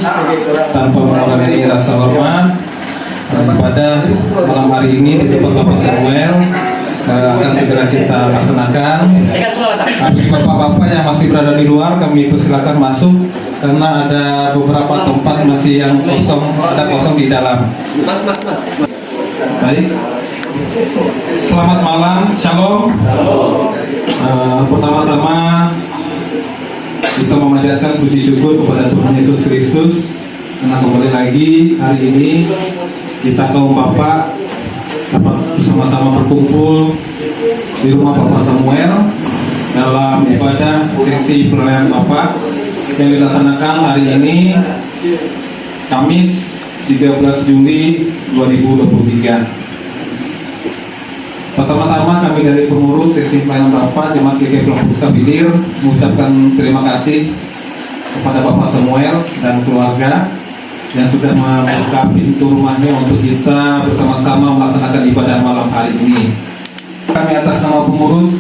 tanpa mengurangi rasa hormat pada malam hari ini di tempat Bapak Samuel akan segera kita laksanakan. Bagi bapak-bapak yang masih berada di luar, kami persilakan masuk karena ada beberapa tempat masih yang kosong, ada kosong di dalam. Baik. Selamat malam, shalom. Pertama-tama kita memanjatkan puji syukur kepada Tuhan Yesus Kristus karena kembali lagi hari ini kita kaum bapak dapat bersama-sama berkumpul di rumah Bapak Samuel dalam ibadah sesi perayaan Bapak yang dilaksanakan hari ini Kamis 13 Juli 2023. Pertama-tama kami dari pengurus sesi pelayanan Bapak Jemaat GKI Pulau Bidir mengucapkan terima kasih kepada Bapak Samuel dan keluarga yang sudah membuka pintu rumahnya untuk kita bersama-sama melaksanakan ibadah malam hari ini. Kami atas nama pengurus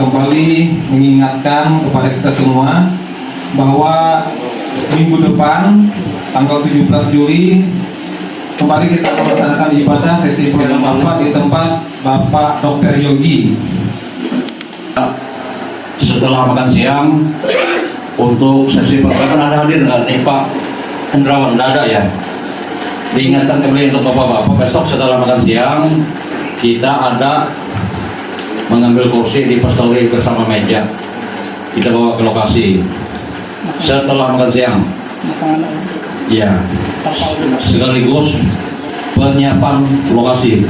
kembali mengingatkan kepada kita semua bahwa minggu depan tanggal 17 Juli kembali kita melaksanakan ibadah sesi pelayanan Bapak di tempat Bapak Dr. Yogi. Setelah makan siang untuk sesi pelayanan ada hadir nggak nih Pak Hendrawan? Nggak ada ya. Diingatkan kembali untuk bapak-bapak, besok setelah makan siang kita ada mengambil kursi di pastoli bersama meja. Kita bawa ke lokasi setelah makan siang. Ya, sekaligus penyiapan lokasi.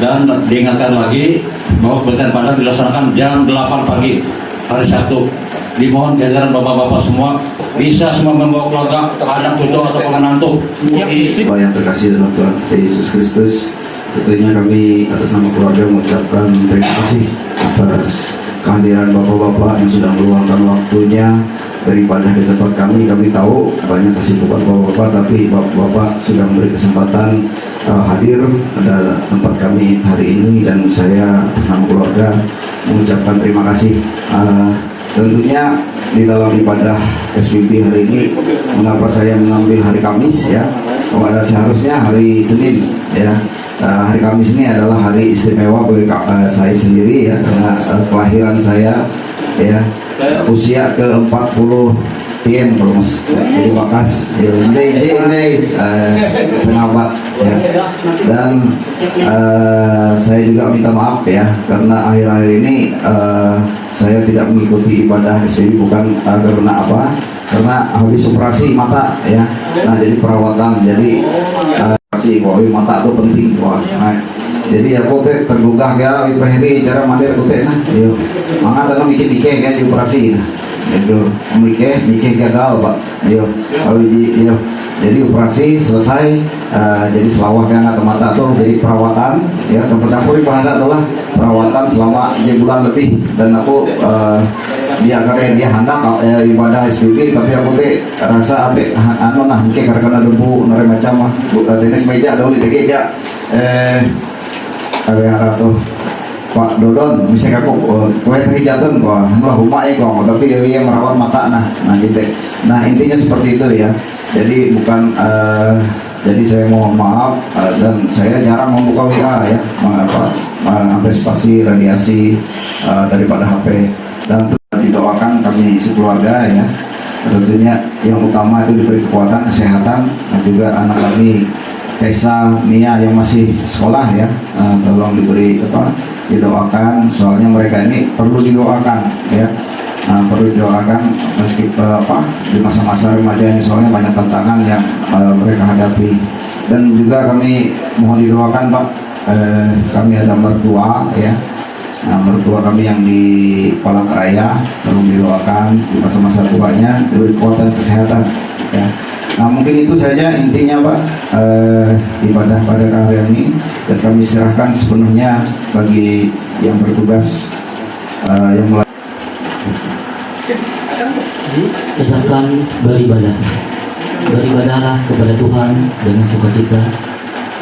Dan diingatkan lagi bahwa kebaktian padat dilaksanakan jam 8 pagi hari Sabtu. Dimohon kehadiran bapak-bapak semua bisa semua membawa keluarga, anak cucu atau menantu. Bapak yang terkasih dalam Tuhan Yesus Kristus, tentunya kami atas nama keluarga mengucapkan terima kasih atas kehadiran bapak-bapak yang sudah meluangkan waktunya beribadah di tempat kami. Kami tahu banyak kesibukan bapak-bapak, tapi bapak-bapak sudah memberi kesempatan hadir pada tempat kami hari ini, dan saya atas nama keluarga mengucapkan terima kasih. Tentunya di dalam ibadah SPP hari ini, mengapa saya mengambil hari Kamis ya? Seharusnya hari Senin ya. Hari Kamis ini adalah hari istimewa bagi saya sendiri ya, karena kelahiran saya ya, usia ke-40 TM kalau mas, jadi bakas ini pengabat ya. Dan saya juga minta maaf ya, karena akhir-akhir ini saya tidak mengikuti ibadah SPP bukan karena apa? Karena habis operasi mata ya. Nah jadi perawatan, jadi mata itu penting jadi aku tergugah ya ini cara mandir aku nah yo mangga tanam mikir-mikir kan dioperasi nah itu mikir gagal Pak yo jadi operasi selesai jadi selawah yang atau mata tuh jadi perawatan ya, campur-campur bahasa itulah perawatan selama 1 bulan lebih. Dan aku dia hendak ibadah SPP, tapi aku rasa mungkin karena debu nore macam mah tenis meja dahulu di TG ya ada tuh Pak Dodon bisa aku kue tadi jatuh kok lah rumah kok, tapi dia merawat mata nah gitu. Nah intinya seperti itu ya. Jadi bukan jadi saya mohon maaf dan saya jarang membuka WA ya, mengantisipasi radiasi daripada HP. Dan didoakan kami sekeluarga ya, tentunya yang utama itu diberi kekuatan kesehatan, dan juga anak kami Tessa Mia yang masih sekolah ya, tolong diberi didoakan, soalnya mereka ini perlu didoakan ya. Perlu didoakan meski di masa-masa remaja ini, soalnya banyak tantangan yang mereka hadapi. Dan juga kami mohon didoakan Pak, kami ada mertua ya, mertua kami yang di Palangkaraya, tolong didoakan di masa-masa tuanya, diberi kekuatan kesehatan ya. Nah mungkin itu saja intinya Pak, ibadah pada kali ini, dan kami serahkan sepenuhnya bagi yang bertugas yang mulai. Tetapkan beribadah. Beribadahlah kepada Tuhan dengan sukacita,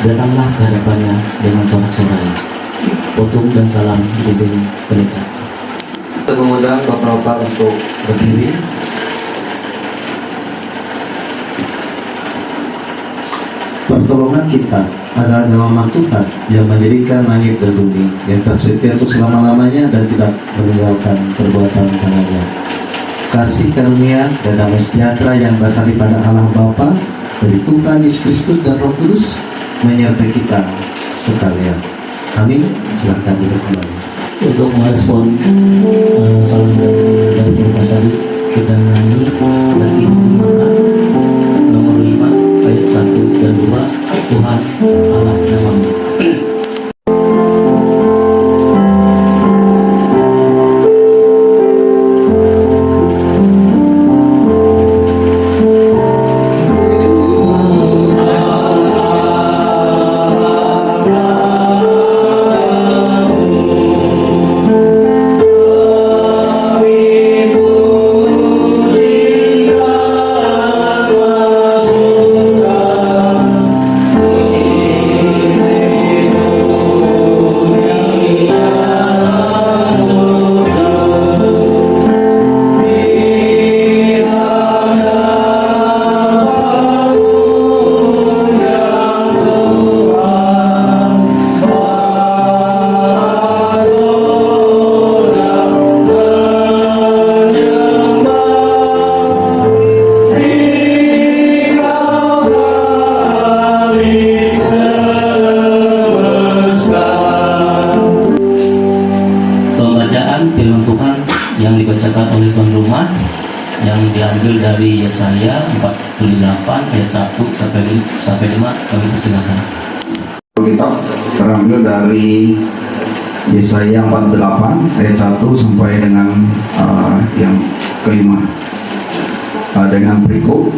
datanglah ke hadapannya dengan sorak-sorai. Potong dan salam dipimpin pendeta. Kita mengundang Bapak-bapak untuk berdiri. kita adalah dalaman Tuhan yang menjadikan langit dan bumi, yang tetap setia untuk selama-lamanya dan tidak meninggalkan perbuatan tangannya. Kasih karunia dan damai sejahtera yang berasal pada Allah Bapa, dari Tuhan Yesus Kristus dan Roh Kudus menyertai kita sekalian. Amin. Silakan duduk kembali. Untuk merespon salam dari perubahan tadi, kita nyanyi lagi nomor 5 ayat 1 dan 2, Tuhan Allah namamu. Firman Tuhan yang dibacakan oleh tuan rumah yang diambil dari Yesaya 48 ayat 1 sampai 5, kami persilakan. Kita terambil dari Yesaya 48 ayat 1 sampai dengan yang kelima, dengan berikut: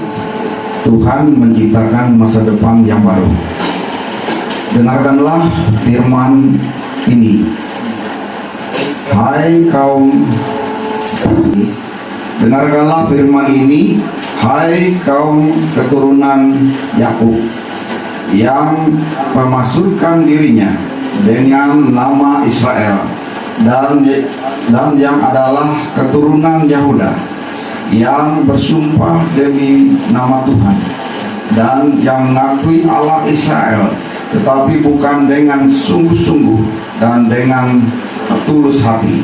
Tuhan menciptakan masa depan yang baru. Dengarkanlah firman ini, hai kaum, dengarkanlah firman ini, hai kaum keturunan Yakub, yang memasukkan dirinya dengan nama Israel, dan yang adalah keturunan Yahuda, yang bersumpah demi nama Tuhan, dan yang mengakui Allah Israel, tetapi bukan dengan sungguh-sungguh dan dengan tulus hati.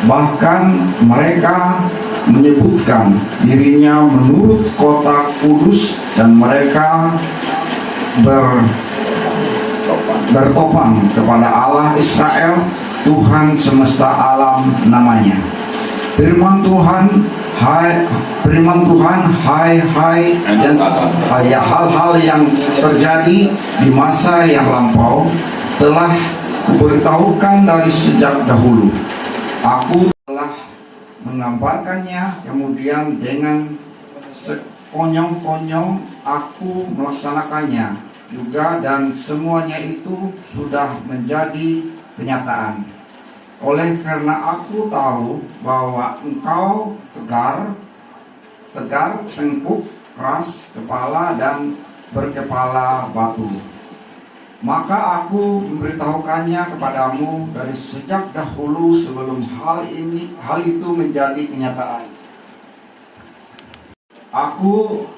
Bahkan mereka menyebutkan dirinya menurut kota kudus, dan mereka bertopang kepada Allah Israel, Tuhan semesta alam namanya. Firman Tuhan, dan hal-hal yang terjadi di masa yang lampau telah kuberitahukan dari sejak dahulu. Aku telah menggambarkannya, kemudian dengan sekonyong-konyong aku melaksanakannya juga, dan semuanya itu sudah menjadi kenyataan. Oleh karena aku tahu bahwa engkau tegar, tengkuk, keras kepala, dan berkepala batu, maka aku memberitahukannya kepadamu dari sejak dahulu, sebelum hal itu menjadi kenyataan. Aku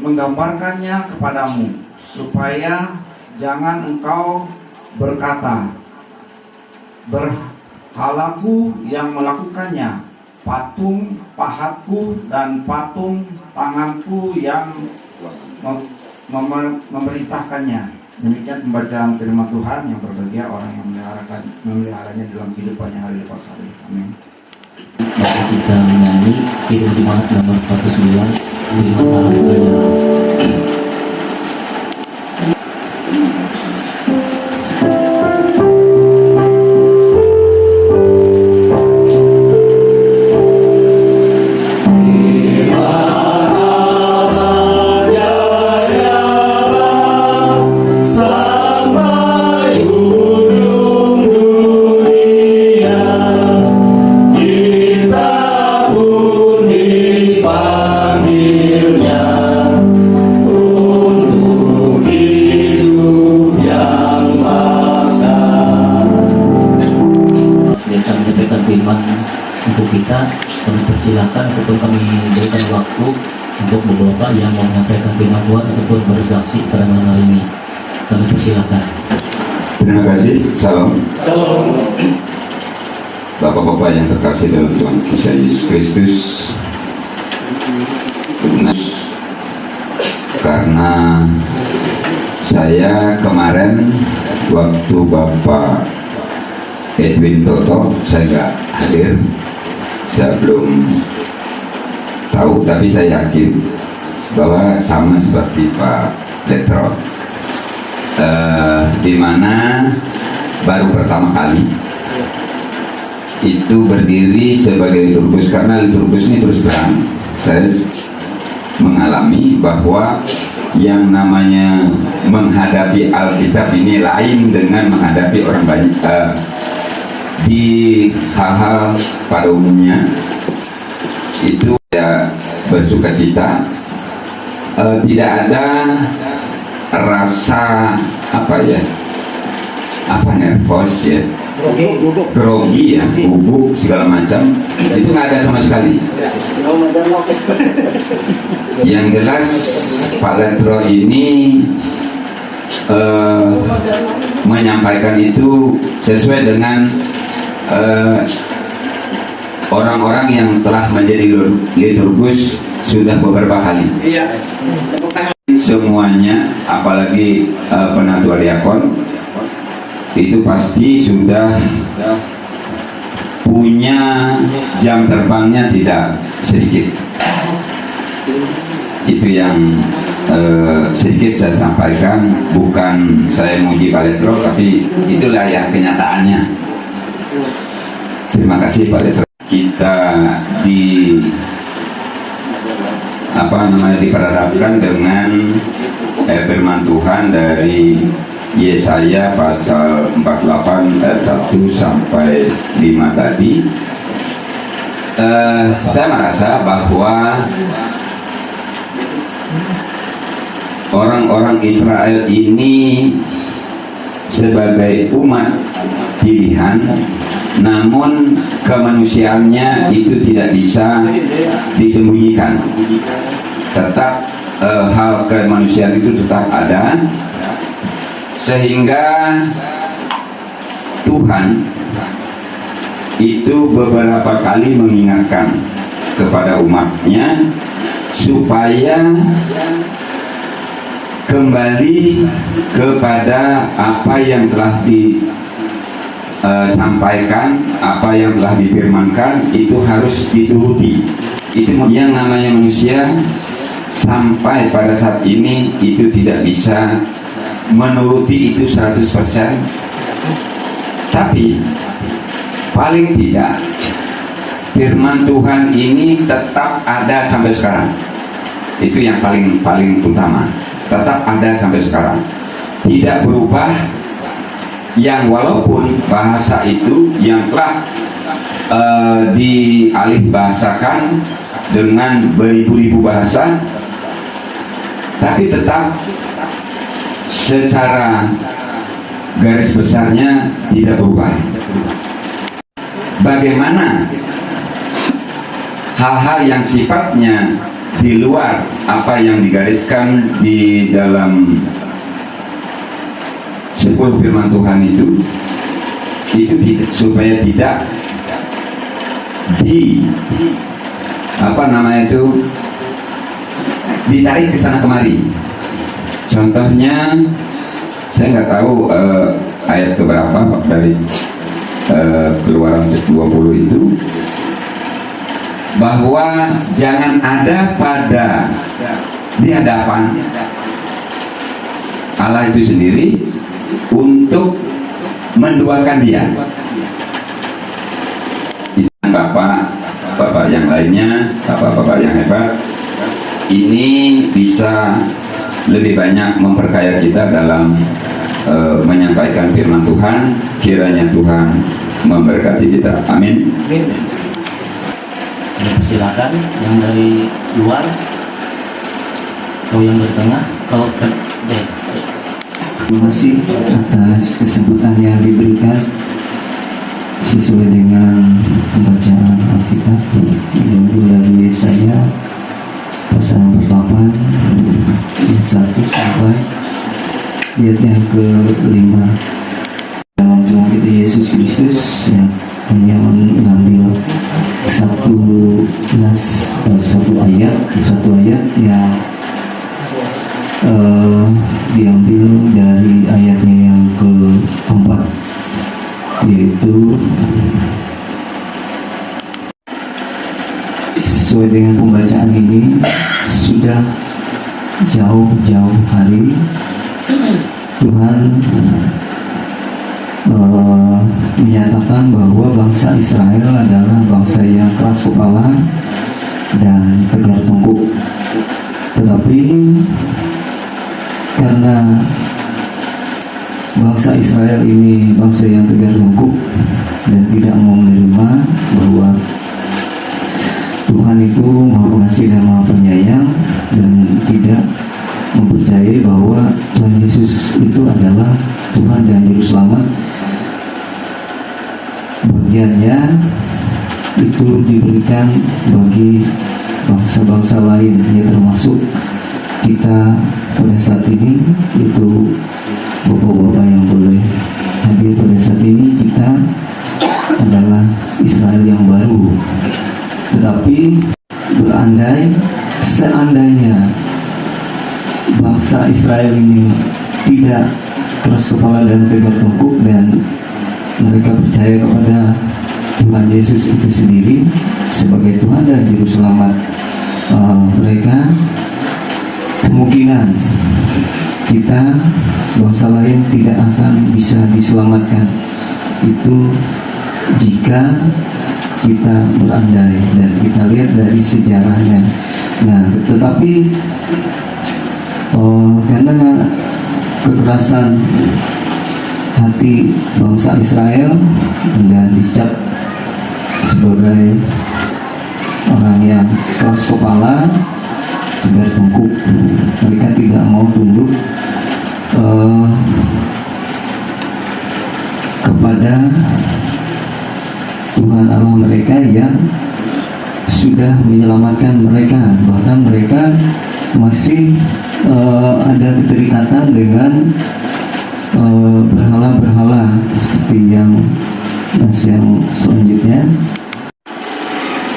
menggambarkannya kepadamu supaya jangan engkau berkata, berhalaku yang melakukannya, patung pahatku dan patung tanganku yang memerintahkannya. Demikian pembacaan firman Tuhan. Yang berbahagia orang yang memeliharanya dalam kehidupannya hari lepas hari. Amin. Mari kita menyanyi Kidung Jemaat nomor 49, Firman Allah. untuk kita. Kami persilakan ataupun kami berikan waktu untuk beberapa yang mau menyampaikan firman Tuhan ataupun bersaksi pada malam hari ini. Kami persilakan. Terima kasih. Salam. Bapak-bapak yang terkasih dalam Tuhan kita Yesus Kristus, karena saya kemarin waktu Bapak Edwin Toto, saya nggak hadir, saya belum tahu, tapi saya yakin bahwa sama seperti Pak Letro, di mana baru pertama kali itu berdiri sebagai liturgus. Karena liturgus ini terus terang saya mengalami bahwa yang namanya menghadapi Alkitab ini lain dengan menghadapi orang banyak di hal-hal pada umumnya. Itu ya bersuka cita, tidak ada rasa nervous ya, grogi ya, gugup segala macam, itu nggak ada sama sekali. Yang jelas Pak Letro ini menyampaikan itu sesuai dengan orang-orang yang telah menjadi liturgus sudah beberapa kali. Semuanya, apalagi penatua diakon, itu pasti sudah punya jam terbangnya tidak sedikit. Itu yang sedikit saya sampaikan, bukan saya muji Pak Letro, tapi itulah yang kenyataannya. Terima kasih Pak Letro. Kita diperhadapkan dengan firman Tuhan dari Yesaya pasal 48 ayat 1 sampai 5 tadi. Saya merasa bahwa orang-orang Israel ini sebagai umat pilihan, namun kemanusiaannya itu tidak bisa disembunyikan. Tetap hal kemanusiaan itu tetap ada, sehingga Tuhan itu beberapa kali mengingatkan kepada umatnya supaya kembali kepada apa yang telah disampaikan, apa yang telah difirmankan, itu harus dituruti. Itu yang namanya manusia sampai pada saat ini itu tidak bisa menuruti itu 100%, tapi paling tidak firman Tuhan ini tetap ada sampai sekarang. Itu yang paling utama, tetap ada sampai sekarang, tidak berubah. Yang walaupun bahasa itu yang telah dialih bahasakan dengan beribu-ribu bahasa, tapi tetap secara garis besarnya tidak berubah. Bagaimana hal-hal yang sifatnya di luar apa yang digariskan di dalam 10 firman Tuhan itu supaya tidak ditarik ke sana kemari. Contohnya, saya nggak tahu ayat keberapa dari Keluaran 20 itu, bahwa jangan ada pada di hadapan Allah itu sendiri untuk menduakan Dia. Bapak yang lainnya, bapak yang hebat, ini bisa lebih banyak memperkaya kita dalam menyampaikan firman Tuhan. Kiranya Tuhan memberkati kita. Amin. Silakan yang dari luar atau yang dari tengah. Terima kasih atas kesempatan yang diberikan sesuai dengan pembacaan Alkitab. kelima. Dalam Tuhan kita Yesus Kristus yang hanya mengambil satu ayat yang diambil dari ayatnya yang keempat, yaitu sesuai dengan pembacaan ini, sudah jauh-jauh hari Tuhan menyatakan bahwa bangsa Israel adalah bangsa yang keras kepala dan tegar tengkuk. Tetapi karena bangsa Israel ini bangsa yang tegar tengkuk dan tidak mau menerima bahwa Tuhan itu Maha Pengasih dan Maha Penyayang, dan tidak mempercayai bahwa Tuhan Yesus itu adalah Tuhan dan Juru Selamat, bagiannya itu diberikan bagi bangsa-bangsa lain, ya termasuk kita pada saat ini, itu bapak-bapak yang boleh hadir pada saat ini, kita adalah Israel yang baru. Tetapi seandainya bangsa Israel ini tidak keras kepala dan tegar tengkuk, dan mereka percaya kepada Tuhan Yesus itu sendiri sebagai Tuhan dan Juru Selamat mereka, kemungkinan kita bangsa lain tidak akan bisa diselamatkan. Itu jika kita berandai dan kita lihat dari sejarahnya. Nah, tetapi karena kekerasan hati bangsa Israel dan dicap sebagai orang yang keras kepala, tegar tengkuk, mereka tidak mau tunduk kepada Tuhan Allah mereka yang sudah menyelamatkan mereka. Bahkan mereka masih ada keterikatan dengan berhala-berhala seperti yang selanjutnya.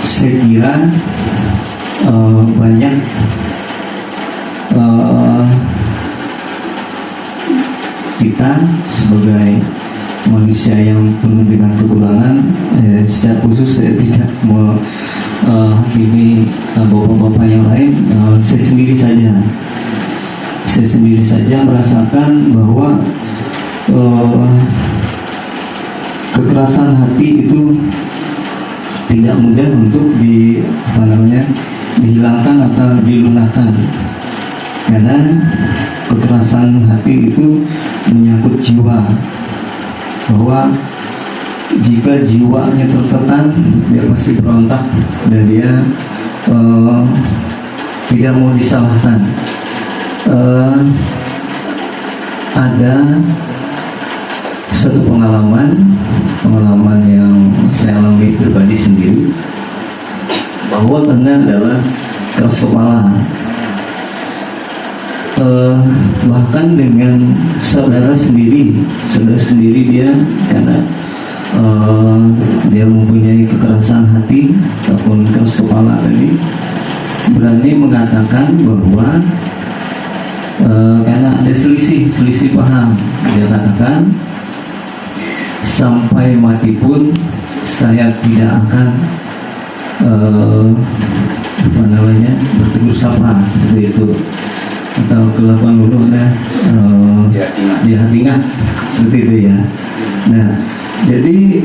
Saya kira banyak kita sebagai manusia yang penuh dengan kekurangan, secara khusus saya tidak menghakimi bapak-bapak yang lain. Saya sendiri saja merasakan bahwa kekerasan hati itu tidak mudah untuk dihilangkan atau dilunakkan, karena kekerasan hati itu menyangkut jiwa, bahwa jika jiwanya tertekan, dia pasti berontak dan dia tidak mau disalahkan. Ada satu pengalaman yang saya alami pribadi sendiri, bahwa karena adalah keras kepala, bahkan dengan saudara sendiri dia, karena dia mempunyai kekerasan hati ataupun keras kepala tadi, berani mengatakan bahwa karena ada selisih paham, dia katakan sampai mati pun saya tidak akan bertegur sapa seperti itu, atau kelakuan dulu di hati seperti itu ya. Nah, jadi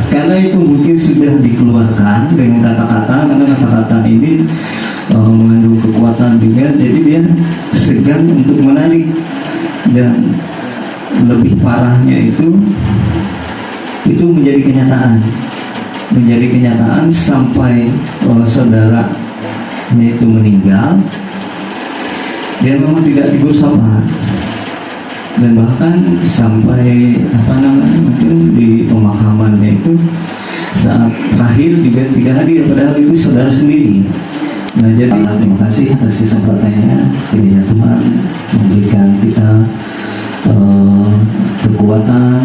karena itu mungkin sudah dikeluarkan dengan kata-kata, karena kata-kata ini mengandung kekuatan juga, jadi dia segan untuk menarik. Dan lebih parahnya itu menjadi kenyataan sampai saudaranya itu meninggal, dia memang tidak tegur sapa, dan bahkan sampai mungkin di pemakamannya itu saat terakhir juga tidak hadir, padahal itu saudara sendiri. Nah, jadi terima kasih atas kesempatannya. Kiranya Tuhan memberikan kita kekuatan.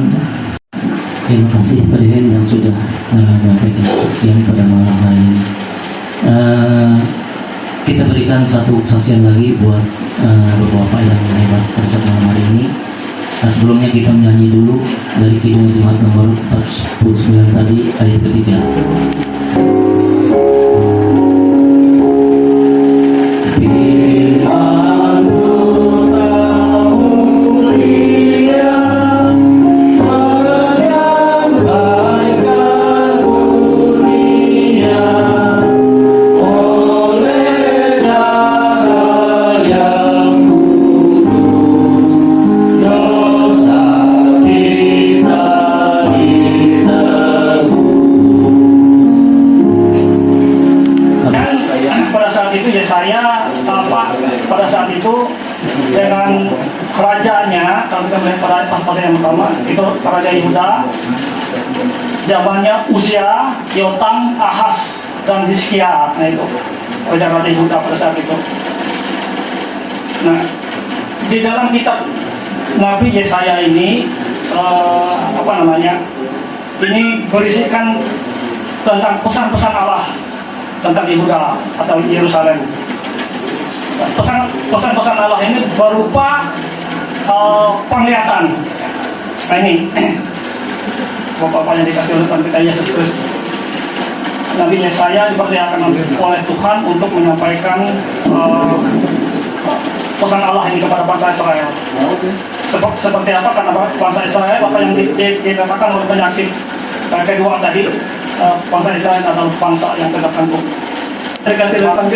Terima kasih Pak Dirjen yang sudah menyampaikan kesaksian pada malam hari ini. Kita berikan satu kesaksian lagi buat Bapak yang hebat pada saat malam hari ini. Sebelumnya kita menyanyi dulu dari Kidung Jumat nomor 49 tadi ayat ketiga. Pada saat itu dengan kerajanya, kalau kita melihat pada pasal yang pertama itu Raja Yehuda, zamannya Usia, Yotam, Ahaz, dan Hizkia. Nah itu raja-raja Yehuda pada saat itu. Nah di dalam kitab Nabi Yesaya ini ini berisikan tentang pesan-pesan Allah tentang Yehuda atau Yerusalem. Pesan-pesan Allah ini berupa penglihatan. Nah ini Bapak-Bapak yang dikasih oleh Tuhan kita Yesus Kristus, Nabi Yesaya dipercayakan oleh Tuhan untuk menyampaikan pesan Allah ini kepada bangsa Israel. Seperti apa? Karena bangsa Israel apa yang dikatakan oleh penyaksi kedua tadi, bangsa Israel adalah bangsa yang tegak tangguh. Dikasih datang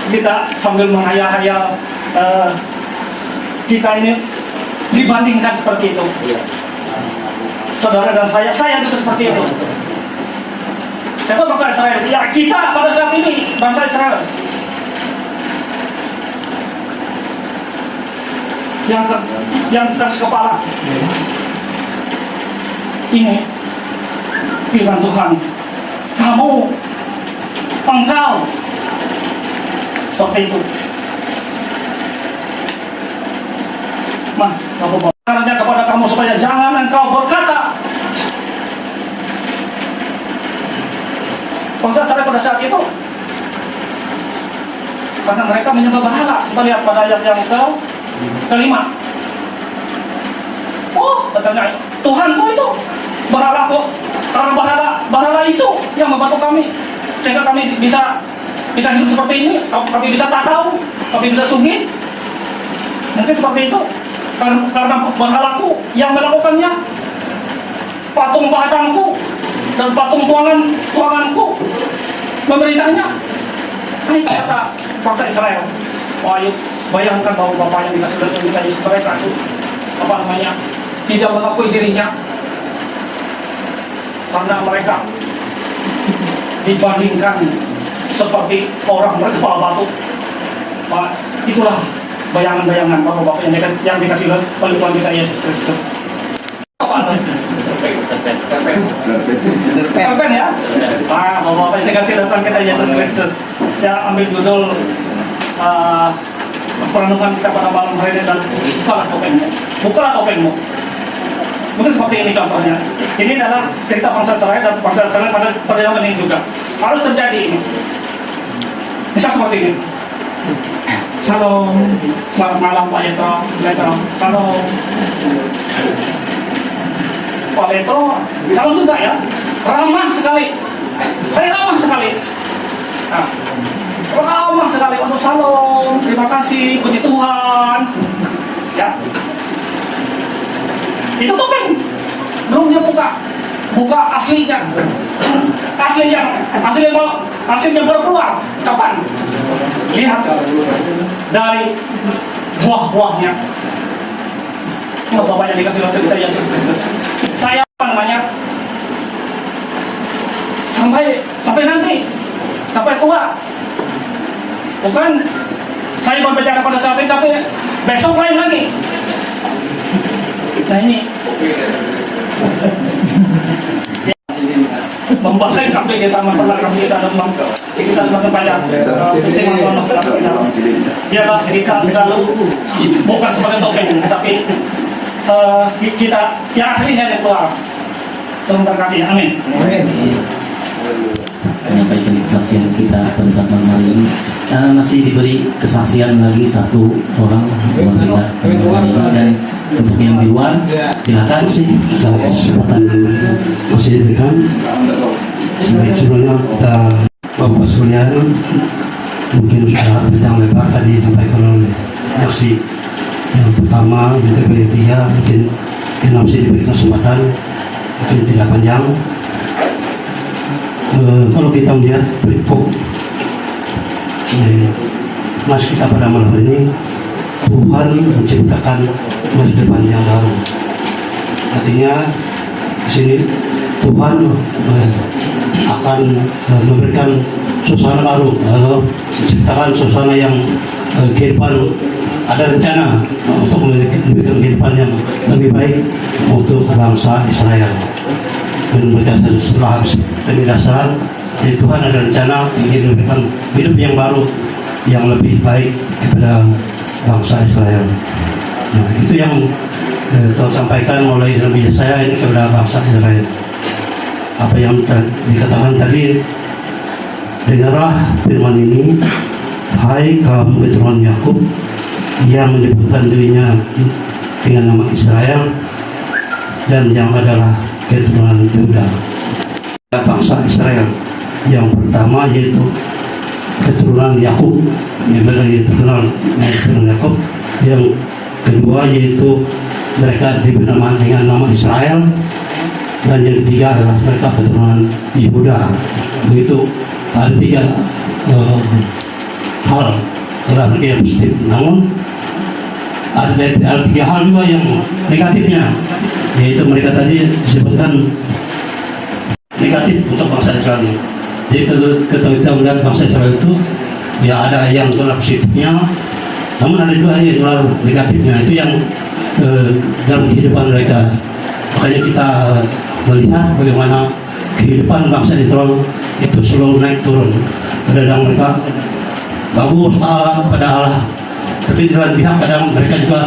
kita sambil menghayal-hayal kita ini dibandingkan seperti itu. Saudara dan saya juga seperti itu. Siapa bangsa Israel? Ya kita pada saat ini bangsa Israel. Yang keras kepala. Ini firman Tuhan. Engkau seperti itu. Bapak-bapak, caranya kepada kamu supaya jangan engkau berkata. Bangsa Israel pada saat itu, karena mereka menyembah berhala. Kita lihat pada ayat yang kelima. Oh, katanya Tuhanku itu berhalaku, karena berhala itu yang membantu kami sehingga kami bisa hidup seperti ini, kami bisa tahu, kami bisa sugih. Mungkin seperti itu karena berhalaku yang melakukannya, patung padangku dan patung tuanganku memerintahnya. Ini kata bangsa Israel. Wah, yuk bayangkan bahwa Bapak yang dikasih oleh kita Yesus, mereka itu tidak mengakui dirinya karena mereka dibandingkan seperti orang berkepala batu. Pak, itulah bayangan-bayangan Bapak-Bapak yang dikasih oleh Tuhan kita Yesus Kristus. Apa Perpen ya? Bapak-Bapak yang dikasih oleh Tuhan kita Yesus Kristus. Saya ambil judul perenungan kita pada malam hari ini, dan bukalah topengmu. Mungkin seperti ini contohnya. Ini adalah cerita bangsa Israel dan bangsa Israel pada zaman ini juga harus terjadi ini. Misal seperti ini. Salam, selamat malam Pak Yetro. Salam. Pak Yetro, salam juga ya. Ramah sekali. Saya ramah sekali. Nah, ramah sekali untuk salam. Terima kasih, puji Tuhan. Ya. Itu topeng. Belum dia buka aslinya. Aslinya baru keluar. Kapan? Lihat dari buah-buahnya. Bapaknya dikasih oleh kita Yesus Kristus. Saya sampai nanti, sampai tua. Bukan saya berbicara pada saat ini, tapi besok lain lagi. Nah ini membahayakan kami di taman belakang kita dan kita semakin banyak. Ialah kita selalu bukan sebagai topeng, tapi kita yang aslinya yang keluar. Tuhan berkati, amin. Menyampaikan kesaksian kita pada saat malam hari ini. Masih diberi kesaksian lagi satu orang wanita dan untuk yang di luar silakan sih kesempatan masih diberikan. Sebelumnya kita Bapak sekalian, mungkin sudah panjang lebar tadi disampaikan oleh saksi yang pertama, yang ketiga, mungkin masih diberi kesempatan, mungkin tidak panjang. Kalau kita melihat berikut mas kita pada malam hari ini, Tuhan menciptakan masa depan yang baru. Artinya di sini Tuhan akan memberikan suasana baru, menciptakan suasana yang kehidupan, ada rencana untuk memberikan kehidupan yang lebih baik untuk bangsa Israel. Dan mereka setelah habis penindasan, jadi Tuhan ada rencana ingin memberikan hidup yang baru, yang lebih baik kepada bangsa Israel. Nah, itu yang Tuhan sampaikan melalui Nabi Yesaya ini kepada bangsa Israel. Apa yang dikatakan tadi, dengarlah firman ini, hai kaum keturunan Yakub yang menyebutkan dirinya dengan nama Israel dan yang adalah keturunan Yuda. Bangsa Israel yang pertama yaitu keturunan Yakub, yang terkenal keturunan Yakub. Yang kedua yaitu mereka diberi nama dengan nama Israel, dan yang ketiga adalah mereka keturunan Yehuda. Begitu ada tiga hal dalam yang positif. Namun ada tiga hal juga yang negatifnya, yaitu mereka tadi disebutkan negatif untuk bangsa Israel ini. Jadi kalau kita melihat bangsa Israel itu, ya ada yang positifnya, namun ada juga yang negatifnya. Itu yang dalam kehidupan mereka. Makanya kita melihat bagaimana kehidupan bangsa Israel itu selalu naik turun. Kadang mereka bagus kepada Allah, tapi di lain pihak kadang mereka juga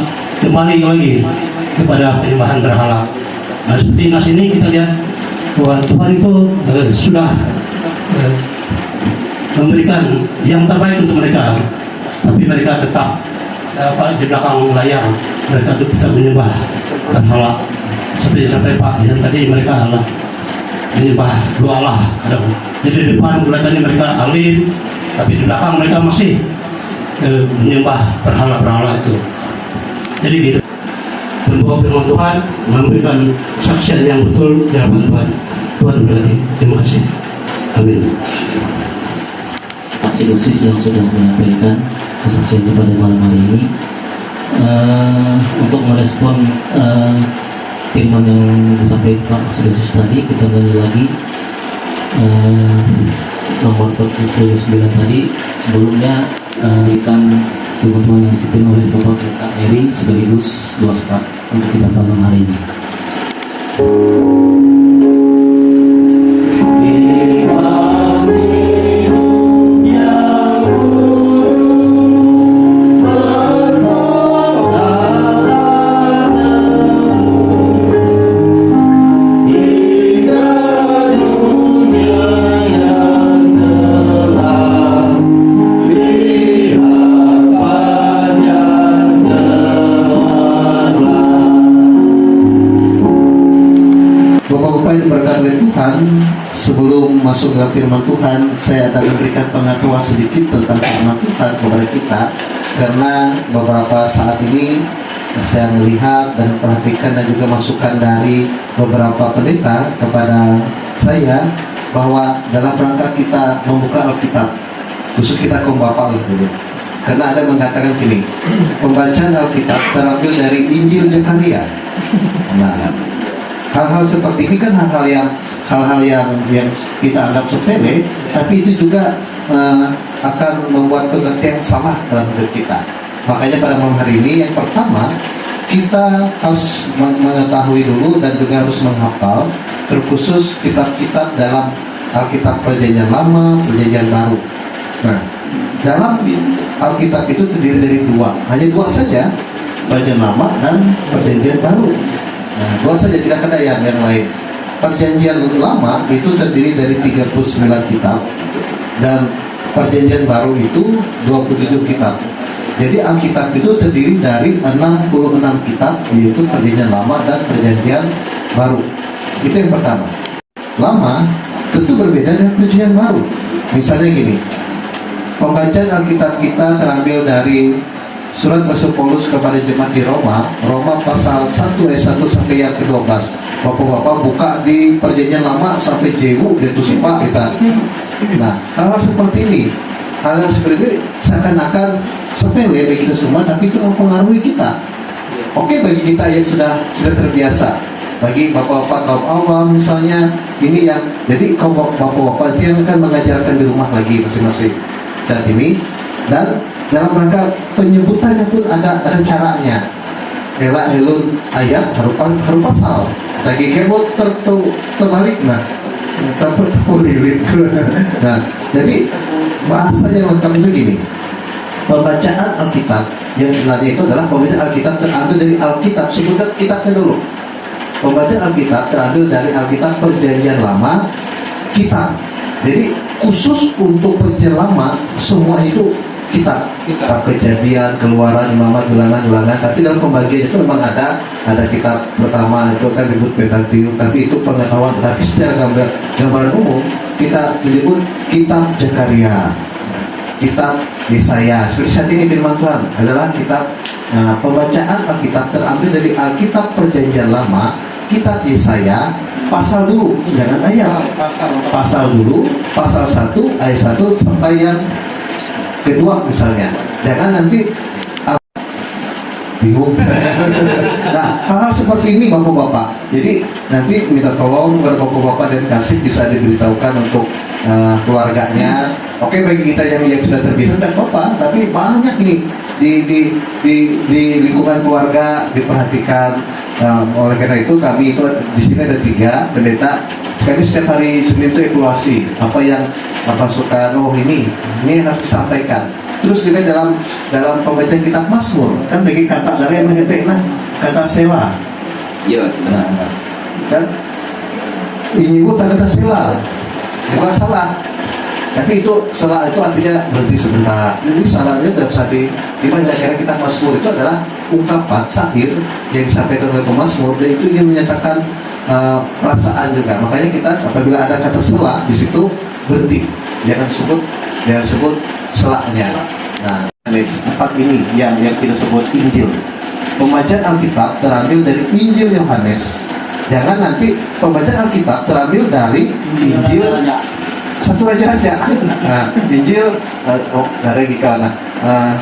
kembali lagi kepada penyembahan berhala. Nah, seperti nas ini kita lihat bahwa Tuhan itu sudah memberikan yang terbaik untuk mereka, tapi mereka tetap di belakang layar mereka tetap menyembah berhala. Seperti sampai Pak yang tadi mereka adalah menyembah dua Allah. Jadi di depan kelihatannya mereka alim, tapi di belakang mereka masih menyembah berhala-berhala itu. Jadi gitu. Pembawa firman Tuhan memberikan saksian yang betul di hadapan Tuhan. Tuhan berkati. Terima kasih. Amin. Pak Sidosis yang sudah menyampaikan kesaksiannya pada malam hari ini, untuk merespon firman yang disampaikan Pak Sidosis tadi, kita gali lagi nomor 49 tadi. Sebelumnya berikan firman yang disampaikan oleh Bapak Kak Eri sekaligus doa sekat untuk kita malam hari ini. Bapak-bapak yang berkat oleh Tuhan, sebelum masuk ke firman Tuhan, saya akan memberikan pengetahuan sedikit tentang firman Tuhan kepada kita, karena beberapa saat ini saya melihat dan perhatikan dan juga masukan dari beberapa pendeta kepada saya bahwa dalam rangka kita membuka Alkitab, khusus kita kaum bapak dulu, karena ada mengatakan gini, pembacaan Alkitab terambil dari Injil Zakaria. Nah, hal-hal seperti ini kan hal-hal yang kita anggap sepele, tapi itu juga akan membuat pengertian salah dalam hidup kita. Makanya pada malam hari ini yang pertama kita harus mengetahui dulu dan juga harus menghafal, terkhusus kitab-kitab dalam Alkitab Perjanjian Lama, Perjanjian Baru. Nah, dalam Alkitab itu terdiri dari hanya dua saja, Perjanjian Lama dan Perjanjian Baru. Nah, gua saja tidak ada yang lain. Perjanjian Lama itu terdiri dari 39 kitab dan Perjanjian Baru itu 27 kitab. Jadi Alkitab itu terdiri dari 66 kitab, yaitu Perjanjian Lama dan Perjanjian Baru. Itu yang pertama. Lama tentu berbeda dengan Perjanjian Baru. Misalnya gini, pembacaan Alkitab kita terambil dari surat Rasul Paulus kepada jemaat di Roma, Roma pasal 1 ayat 1 sampai yang ke-12. Bapak-bapak buka di Perjanjian Lama sampai jemu dia tuh sumpah kita. Nah, hal seperti ini, hal seperti ini seakan-akan sepele bagi kita semua, tapi itu mempengaruhi kita. Oke, bagi kita yang sudah terbiasa, bagi bapak-bapak kaum awam misalnya, ini yang jadi kaum bapak-bapak itu yang akan mengajarkan di rumah lagi masing-masing saat ini. Dan dalam rangka penyebutannya pun ada caranya. Ela elun ayat harus pasal. Lagi kebot terbalik nah. Terpulilit. Nah, jadi bahasa yang lengkap itu gini. Pembacaan Alkitab yang sebenarnya itu adalah pembacaan Alkitab terambil dari Alkitab. Sebutkan kitabnya dulu. Pembacaan Alkitab terambil dari Alkitab Perjanjian Lama kitab. Jadi khusus untuk Perjanjian Lama semua itu kitab Kejadian, Keluaran, Imamat, Ulangan. Tapi dalam pembagian itu memang ada kitab pertama itu kan disebut Pentateuch, tapi itu pengetahuan. Tapi secara gambaran umum kita menyebut kitab Zakaria, kitab Yesaya. Seperti saat ini firman Tuhan adalah kitab pembacaan Alkitab terambil dari Alkitab Perjanjian Lama, kitab Yesaya, pasal dulu, jangan ayat. Pasal dulu, pasal 1 ayat 1 sampai yang kedua misalnya. Jangan nanti bingung. Nah, hal-hal seperti ini bapak-bapak. Jadi nanti minta tolong kepada bapak-bapak dan kasih bisa diberitahukan untuk keluarganya. Oke, bagi kita yang sudah terbiasa dan bapak, tapi banyak ini di lingkungan keluarga diperhatikan. Oleh karena itu kami itu di sini ada 3 pendeta. Kami setiap hari Senin itu evaluasi apa yang suka ini harus disampaikan. Terus juga dalam pembacaan kitab Mazmur kan bagi kata dari yang kata Sela. Iya. Nah, kan ini bukan kata Sela, bukan salah. Tapi itu Sela itu artinya berhenti sebentar. Jadi salahnya dalam satu dimana kitab Mazmur itu adalah ungkapan syair yang disampaikan oleh pemazmur dan itu ingin menyatakan perasaan juga. Makanya kita apabila ada kata sela di situ berhenti, jangan sebut selaknya. Nah, empat ini yang kita sebut Injil. Pembacaan Alkitab terambil dari Injil Yohanes. Jangan nanti pembacaan Alkitab terambil dari Injil satu raja-raja. Nah, Injil dari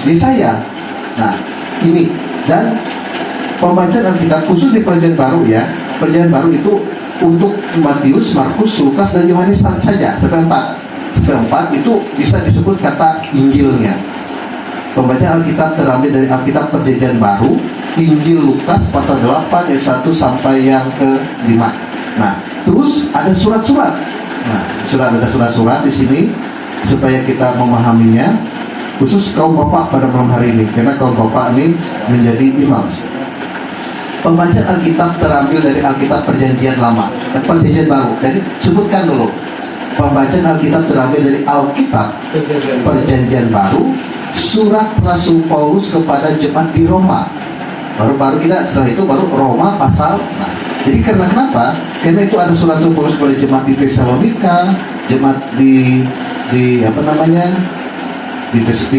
Yesaya. Nah, ini dan pembacaan Alkitab khusus di Perjanjian Baru ya. Perjanjian Baru itu untuk Matius, Markus, Lukas dan Yohanes saja. Seperempat itu bisa disebut kata Injilnya. Pembacaan Alkitab terambil dari Alkitab Perjanjian Baru, Injil Lukas pasal 8 ayat 1 sampai yang ke-5. Nah, terus ada surat-surat. Nah, ada surat-surat di sini supaya kita memahaminya. Khusus kaum bapak pada malam hari ini, karena kaum bapak ini menjadi imam. Pembacaan Alkitab terambil dari Alkitab Perjanjian Lama dan Perjanjian Baru. Jadi sebutkan dulu. Pembacaan Alkitab terambil dari Alkitab Perjanjian Baru, surat Rasul Paulus kepada jemaat di Roma. Baru kita setelah itu baru Roma pasal. Nah, jadi kenapa? Karena itu ada surat Rasul Paulus kepada jemaat di Tesalonika, jemaat di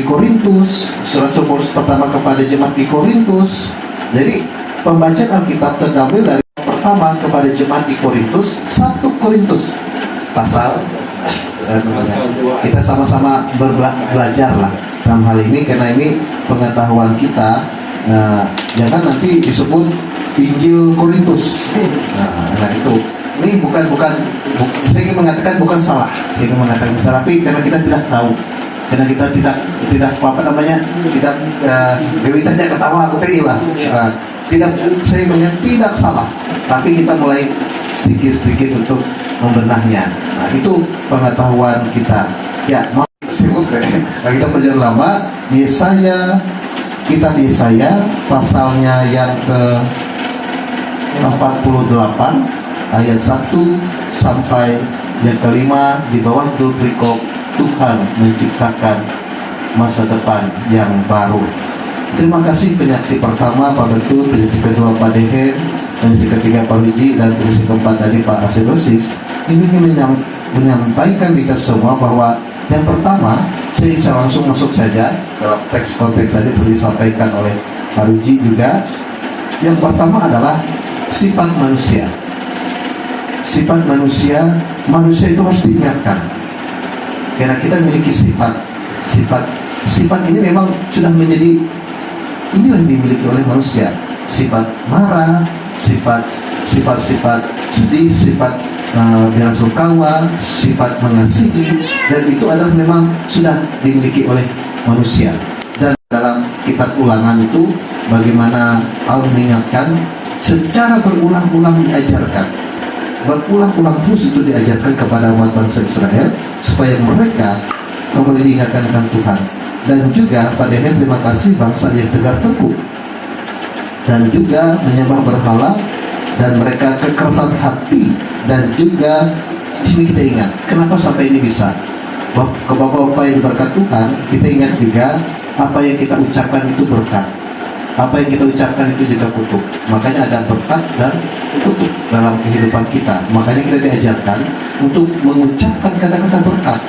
Korintus, surat Rasul Paulus pertama kepada jemaat di Korintus. Jadi pembacaan Alkitab terambil dari pertama kepada jemaat di Korintus, 1 Korintus pasal kita sama-sama belajar lah dalam hal ini karena ini pengetahuan kita. Jangan nanti disebut Injil Korintus. Nah itu ini bukan saya ingin mengatakan bukan salah, ingin mengatakan tapi karena kita tidak tahu, karena kita tidak tidak Dewi saja ketawa aku lah. Tidak, saya bilang tidak salah, tapi kita mulai sedikit untuk membenahnya. Nah, itu pengetahuan kita. Ya, mau sebut kita Perjanjian Lama, Yesaya, kitab Yesaya pasalnya yang ke 48 ayat 1 sampai yang kelima, di bawah judul perikop Tuhan menciptakan masa depan yang baru. Terima kasih penyaksi pertama Pak Betul, penyaksi kedua Pak Deher, penyaksi ketiga Pak Wiji, dan penyaksi keempat tadi Pak Asedosis. Ini menyampaikan kita semua bahwa yang pertama, saya bisa langsung masuk saja dalam teks konteks tadi seperti disampaikan oleh Pak Wiji juga. Yang pertama adalah sifat manusia. Sifat manusia itu harus diingatkan. Karena kita memiliki sifat ini memang sudah menjadi, inilah yang dimiliki oleh manusia. Sifat marah, sifat sedih, sifat bela sungkawa, sifat mengasihi, dan itu adalah memang sudah dimiliki oleh manusia. Dan dalam kitab Ulangan itu bagaimana Allah mengingatkan secara berulang-ulang diajarkan. Berulang-ulang terus itu diajarkan kepada umat bangsa Israel supaya mereka kembali diingatkan akan Tuhan. Dan juga pada terima kasih bangsa yang tegar tengkuk dan juga menyembah berhala, dan mereka kekerasan hati. Dan juga di sini kita ingat kenapa sampai ini bisa. Ke bapak-bapak yang diberkat Tuhan, kita ingat juga apa yang kita ucapkan itu berkat. Apa yang kita ucapkan itu juga kutuk. Makanya ada berkat dan kutuk dalam kehidupan kita. Makanya kita diajarkan untuk mengucapkan kata-kata berkat,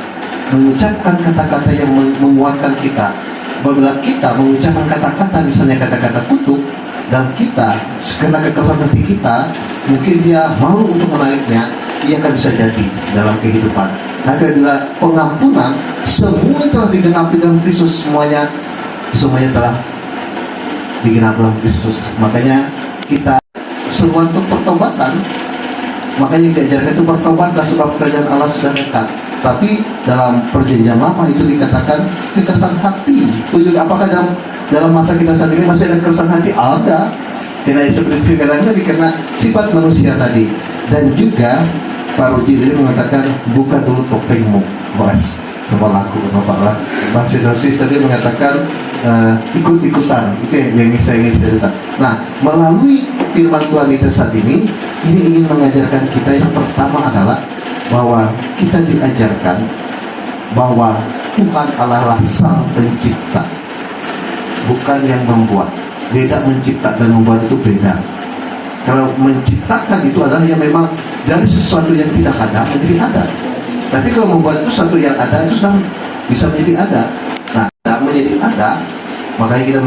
mengucapkan kata-kata yang menguatkan kita. Apabila kita mengucapkan kata-kata, misalnya kata-kata kutuk, dan kita karena kekerasan hati kita, mungkin dia malu untuk menariknya, ia akan bisa jadi dalam kehidupan. Nah, apabila pengampunan, semua telah digenapi dalam Kristus, semuanya telah digenapi dalam Kristus. Makanya kita seru untuk pertobatan. Makanya diajarkan itu bertobatlah sebab kerajaan Allah sudah dekat. Tapi dalam perjanjian lama itu dikatakan kekerasan hati. Apakah dalam masa kita saat ini masih ada kekerasan hati? Ada. Karena seperti katakan tadi, karena sifat manusia tadi. Dan juga Pak Ruji ini mengatakan buka dulu topengmu, bos. Sama laku Bapak Bang Sidosis tadi mengatakan ikut-ikutan. Itu yang saya ingin cerita. Nah, melalui firman Tuhan itu saat ini ingin mengajarkan kita yang pertama adalah bahwa kita diajarkan bahwa Tuhan Allah lah Sang Pencipta, bukan yang membuat. Beda mencipta dan membuat itu beda. Kalau menciptakan itu adalah yang memang dari sesuatu yang tidak ada menjadi ada. Tapi kalau membuat itu sesuatu yang ada itu sudah bisa menjadi ada. Nah, menjadi ada, makanya kita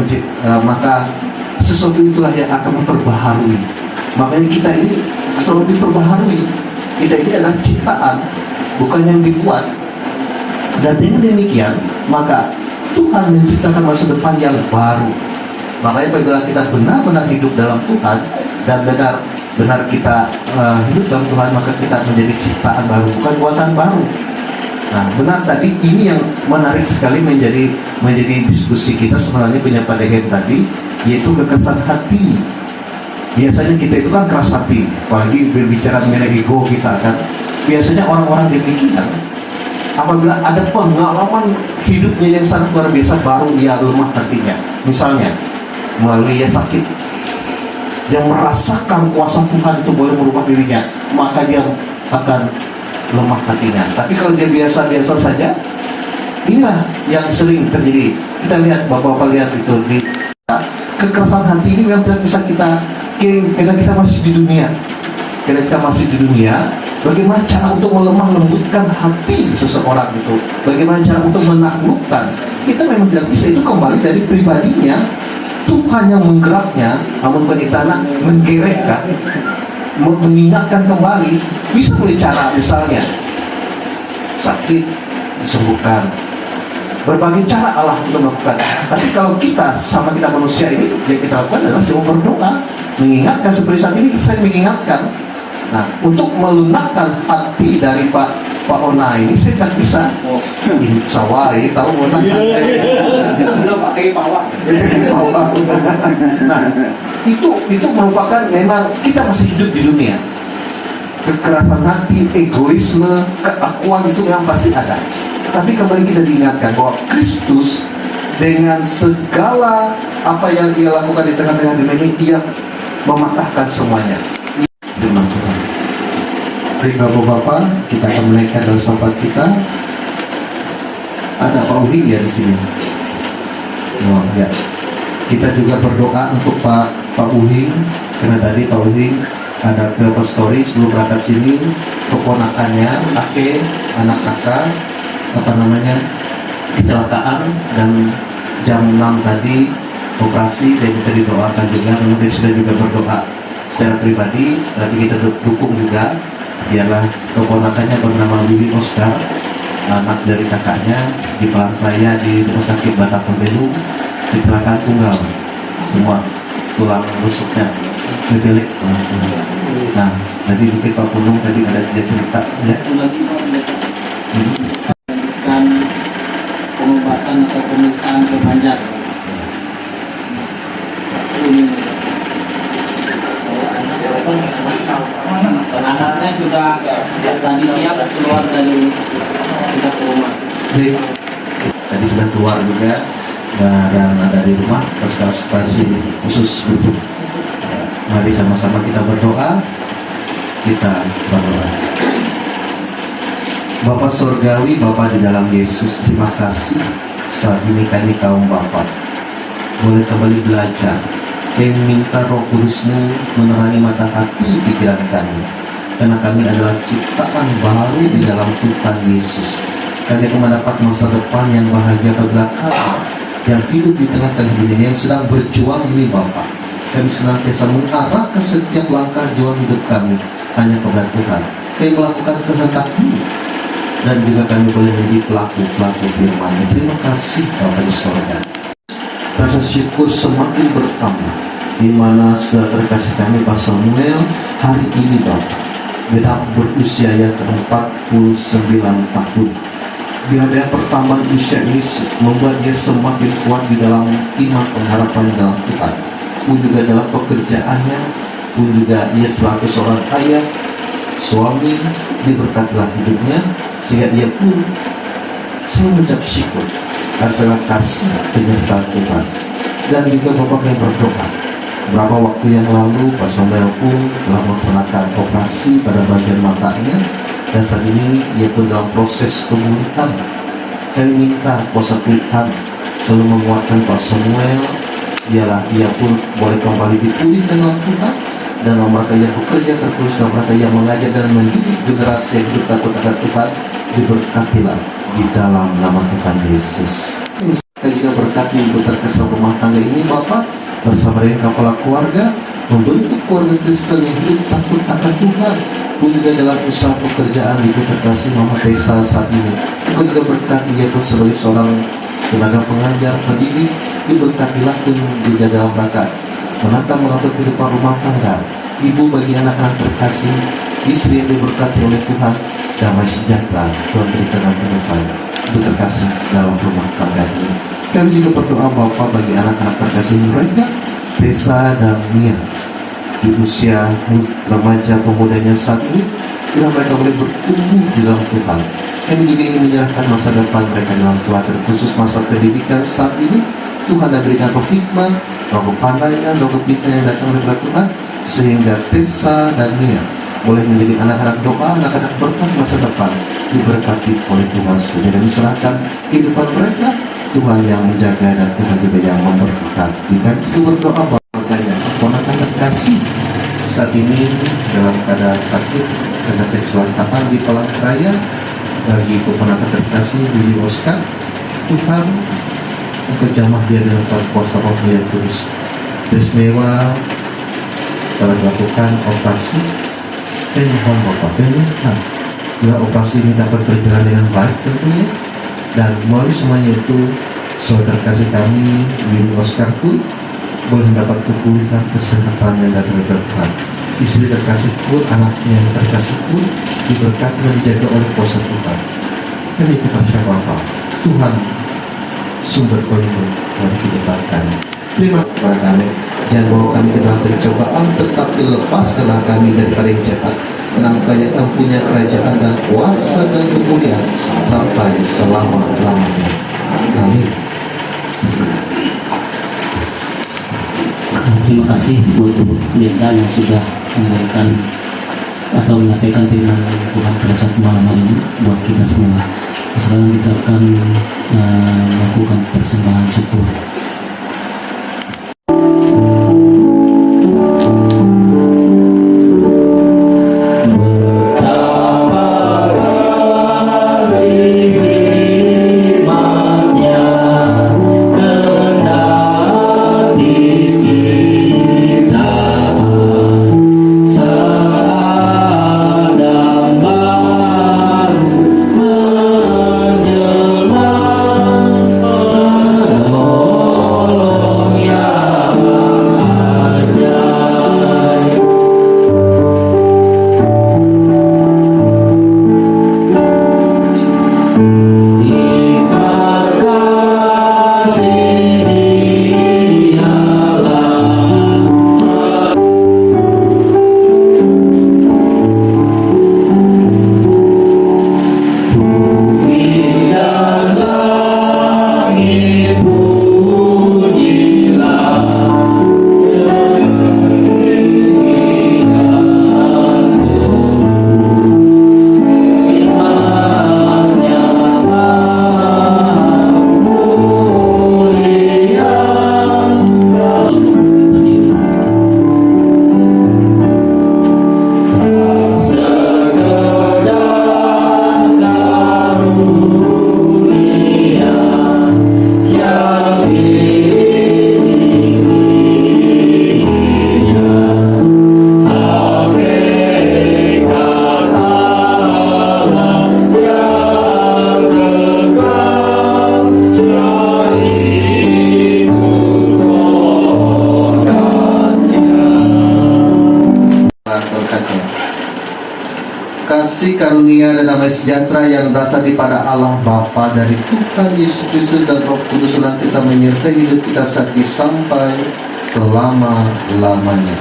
maka sesuatu itulah yang akan memperbaharui. Makanya kita ini selalu diperbaharui. Kita ini adalah ciptaan, bukan yang dibuat. Dan dengan demikian, maka Tuhan menciptakan masa depan yang baru. Makanya apabila kita benar-benar hidup dalam Tuhan dan benar kita hidup dalam Tuhan, maka kita menjadi ciptaan baru, bukan buatan baru. Nah, benar tadi ini yang menarik sekali menjadi diskusi kita sebenarnya punya Pak Deher tadi, yaitu kekerasan hati. Biasanya kita itu kan keras hati, apalagi berbicara mengenai ego kita kan. Biasanya orang-orang demikian. Apabila ada pengalaman hidupnya yang sangat luar biasa, baru ia lemah hatinya. Misalnya melalui ia sakit, yang merasakan kuasa Tuhan itu boleh merubah dirinya, maka dia akan lemah hatinya. Tapi kalau dia biasa-biasa saja, inilah yang sering terjadi. Kita lihat, Bapak-Bapak lihat itu di kekerasan hati ini memang tidak bisa kita, karena kita masih di dunia. Karena kita masih di dunia, bagaimana cara untuk melemah lembutkan hati seseorang itu? Bagaimana cara untuk menaklukkan? Kita memang tidak bisa, itu kembali dari pribadinya. Tuhan yang menggeraknya, namun kita nak menggerekkan, mengingatkan kembali. Bisa boleh cara, misalnya sakit disembuhkan, berbagai cara Allah untuk melakukan. Tapi kalau kita sama kita manusia ini, yang kita lakukan adalah cuma berdoa, mengingatkan. Seperti saat ini saya mengingatkan. Nah, untuk melunakkan hati dari Pak Ona ini, saya tak bisa. Ini sawah, ini tahu Ona. Belum pakai bawah. Nah, itu merupakan memang kita masih hidup di dunia. Kekerasan hati, egoisme, keakuan itu memang pasti ada. Tapi kembali kita diingatkan bahwa Kristus dengan segala apa yang ia lakukan di tengah-tengah dunia ini, ia mematahkan semuanya. Firman Tuhan. Baik Bapak-bapak, kita akan menaikkan dalam sahabat kita. Ada Pak Uhing ya di sini. Oh, ya. Kita juga berdoa untuk Pak Uhing, karena tadi Pak Uhing ada ke pastori sebelum berangkat sini, keponakannya, anak kakak, kecelakaan, dan jam 6 tadi operasi, dan kita didoakan juga. Memang kita sudah juga berdoa secara pribadi, tapi kita dukung juga biarlah keponakannya bernama Willy Oscar, anak dari kakaknya, di Palangkaraya di rumah sakit Batak Pembelu, kecelakaan tunggal, semua tulang rusuknya berbelik. Nah, tadi mungkin Pak Punung tadi ada cerita ya. Dan pengobatan atau pemeriksaan kepanjang. Anaknya sudah tadi siap keluar dari kita ke rumah. Baik. Tadi sudah keluar juga dan ada di rumah konsultasi khusus butuh. Mari sama-sama kita berdoa. Kita berdoa. Bapa Surgawi, Bapa di dalam Yesus, terima kasih saat ini kami kaum Bapa boleh kembali belajar. Kami minta Roh Kudus-Mu menerangi mata hati pikiran kami, karena kami adalah ciptaan baru di dalam Tuhan Yesus. Kami akan mendapat masa depan yang bahagia apabila kami yang hidup di tengah-tengah dunia yang sedang berjuang ini Bapa. Kami senantiasa mengarahkan setiap langkah juang hidup kami hanya kepada Tuhan. Kami melakukan kehendak-Mu, dan juga kami boleh menjadi pelaku-pelaku firman. Terima kasih Bapa di sorga. Rasa syukur semakin bertambah, di mana sudah terkasih kami Pak Samuel hari ini Bapa berusia yang ke-49 tahun. Biar dia pertambahan usia ini membuat dia semakin kuat di dalam iman pengharapan dalam Tuhan, pun juga dalam pekerjaannya, pun juga ia selaku seorang ayah, suami, diberkatilah hidupnya, sehingga ia pun selalu mengucap syukur atas kasih penyertaan Tuhan. Dan juga Bapak yang berdoa, berapa waktu yang lalu Pak Samuel pun telah melaksanakan operasi pada bagian matanya, dan saat ini ia pun dalam proses pemulihan. Kami minta kuasa Tuhan selalu menguatkan Pak Samuel, biarlah ia pun boleh kembali dipulihkan dalam Tuhan, dan mereka yang bekerja terus, dan mereka yang mengajar dan mendidik generasi yang hidup takut akan Tuhan, diberkatilah di dalam nama Tuhan Yesus. Kita juga berkati untuk terkesan rumah tangga ini Bapak, bersama dengan kepala keluarga, membentuk keluarga Kristen yang hidup takut akan Tuhan, pun juga dalam usaha pekerjaan Ibu terkasih Mama Tessa saat ini. Kita juga berkati ia pun sebagai seorang tenaga pengajar, pendidik, diberkatilah pun juga dalam rangka mengatur kehidupan rumah tangga. Ibu bagi anak-anak terkasih, istri yang diberkati oleh Tuhan, damai sejahtera Tuhan berikan dalam kehidupan Ibu terkasih dalam rumah tangga ini. Kami juga berdoa Bapak bagi anak-anak terkasih mereka, Tessa dan Mia, di usia remaja pemudanya saat ini, bila mereka boleh bertumbuh di dalam Tuhan. Kami juga ingin menyerahkan masa depan mereka dalam Tuhan, terkhusus masa pendidikan saat ini. Tuhan dah berikan roh hikmat, roh kepandaian, roh kepintaran yang datang dari Tuhan, sehingga Tessa dan Mia boleh menjadi anak-anak doa, anak-anak berkat masa depan, diberkati oleh Tuhan sendiri. Dan diserahkan kehidupan mereka, Tuhan yang menjaga dan Tuhan juga yang memberkati. Dan kita berdoa bahwanya keponakan terkasih saat ini dalam keadaan sakit karena kecelakaan di Palangkaraya, bagi keponakan terkasih Willy Oscar, Tuhan untuk jamah dia dengan kuasa Roh yang kudus. Peristiwa telah dilakukan operasi, dan mohon Bapak penyertaan bila operasi ini dapat berjalan dengan baik tentunya, dan melalui semuanya itu saudara terkasih kami Willy Oscar pun boleh mendapat kepulihan kesehatan yang dari Tuhan. Istri terkasih pun, anaknya yang terkasih pun diberkati dan dijaga oleh kuasa Tuhan. Dan itu percaya Bapak, Tuhan sumber pelindung dari kehidupan kami. Terima kasih kepada kami. Jangan bawa kami ke dalam pencobaan, tetapi lepaskanlah kami daripada yang jahat. Karena yang punya kerajaan dan kuasa dan kemuliaan sampai selama-lamanya. Amin. Terima kasih untuk pendeta yang sudah memberikan atau menyampaikan firman Tuhan pada saat malam hari ini buat kita semua. Sekarang kita akan melakukan persembahan syukur. Kasih karunia dan damai sejahtera yang berasal daripada Allah Bapa, dari Tuhan Yesus Kristus dan Roh Kudus senantiasa menyertai hidup kita saat ini sampai selama-lamanya.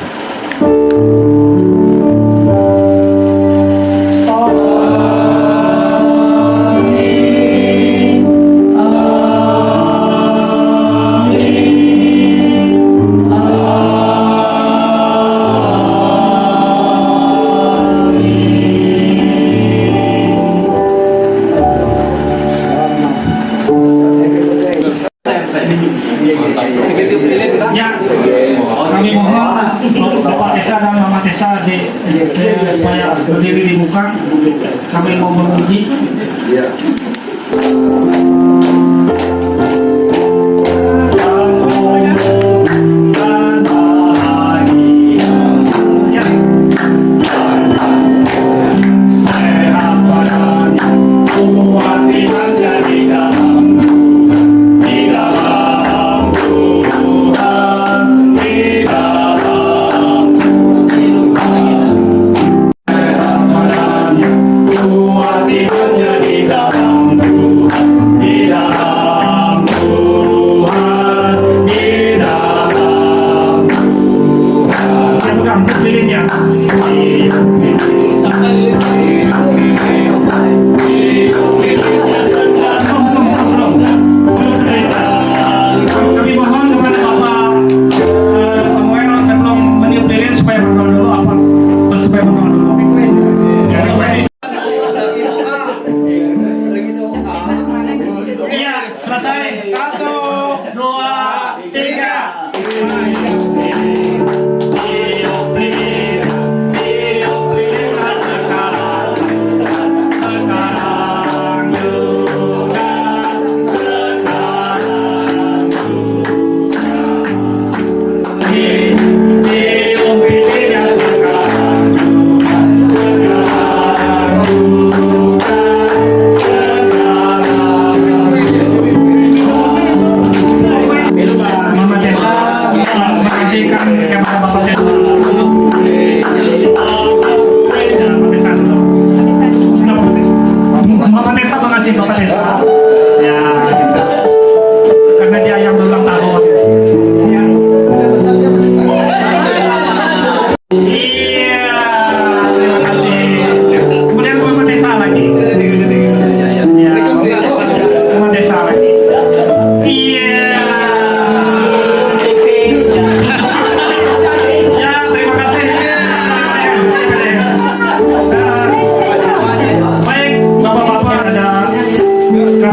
Ya, kami mohon Bapak Tesa dan Mama Tesa supaya berdiri di muka. Kami mau memuji.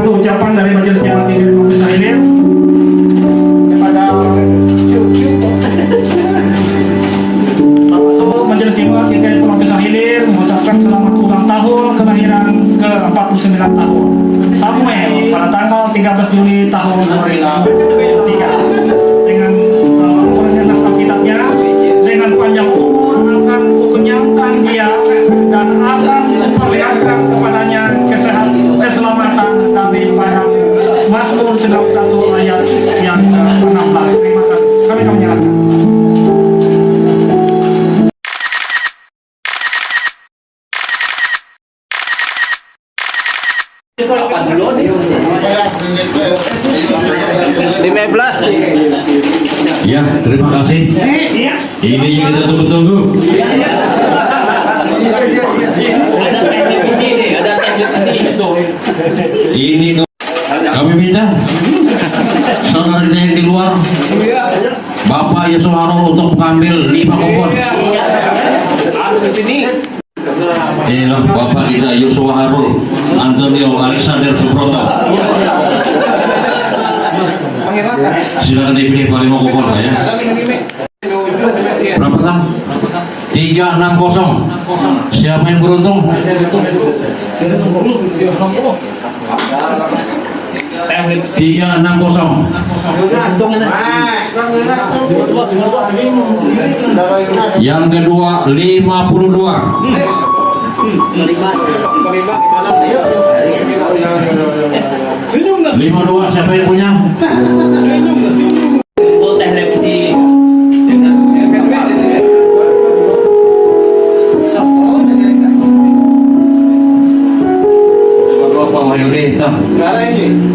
satu ucapan dari Majelis Jemaat Injil Mampus Hilir kepada Majelis Jemaat Injil Mampus Hilir mengucapkan selamat ulang tahun kelahiran ke-49 tahun Samuel pada tanggal 13 Juli tahun 2003 dengan ukurannya naskah kitabnya dengan panjang umur akan kukenyangkan dia dan akan memperlihatkan kepadanya keselamatan daripada Mazmur 91 ayat yang ke-16. Terima kasih. Kami menyerahkan. Ya, terima kasih. Ini yang kita tunggu-tunggu. Ini kami minta saudara kita yang di luar, Bapak Yusuf Harul untuk mengambil 5 kupon. Inilah Bapak kita Yusuf Harul Antonio Alexander Subroto. Silakan dipilih paling mau kupon ya. Berapa tam? 360. Siapa yang beruntung? 360. Yang kedua 52. 52 siapa yang punya? Bapak Wahyudi,